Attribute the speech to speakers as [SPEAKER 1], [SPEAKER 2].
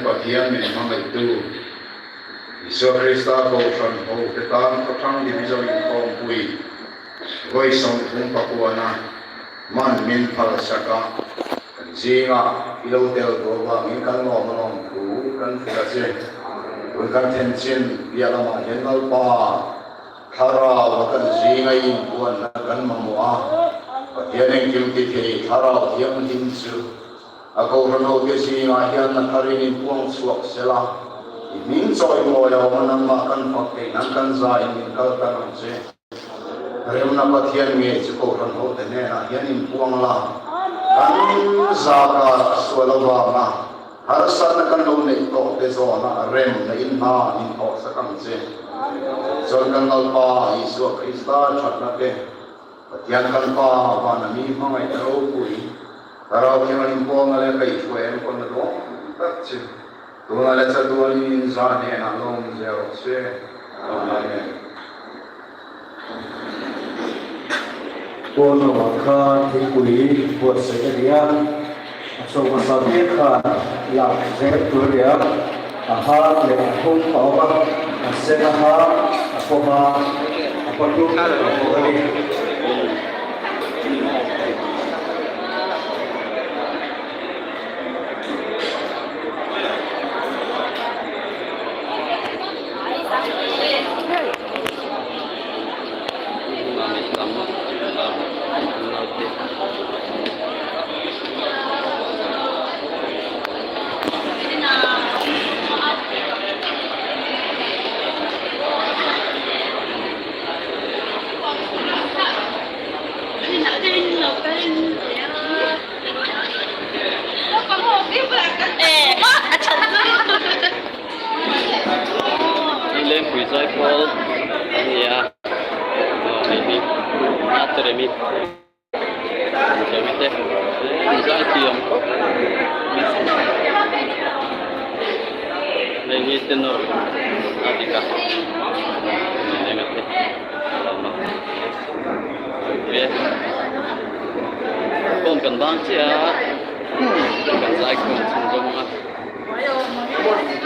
[SPEAKER 1] pathian min mangai tu Isu Krista ko san ho tetan patang di bizoi kom pui goi som thung pakuana man min phal saka jinga ilo tel go ba min kan lo malong tu kan phira che kan then chin yalama yenal pa thara wa kan jinga in buan kan mamua pathian kil ti the thara hiam hin chu ako rano ke jinga hian na tharin in puang suak sela min choi mo ya manam ma kan pakke nan kan za in kal kan che rem na pathian nge chu ko ran ho te ne na hian in puang la kan za ka swala wa ma har san kan lo ne to te zo na rem na in na in ho sa kan che zon kan al pa Isu Krista chat na ke pathian kan pa wa na mi ma mai ro pui tarau ke man puang ale kai chu em kon na do tak che Tuhan ada satu insan yang alom jauh se, amin.
[SPEAKER 2] Kono maka tikui buat sedia, so masa mereka yang sedia, ahad yang pun awak senaha, apa tu
[SPEAKER 3] lên quỷ rơi phố thì ini atur ini jadi bisa diam ini tenor adika ingat lama ya kon kan bang sia kan saya kon sungguh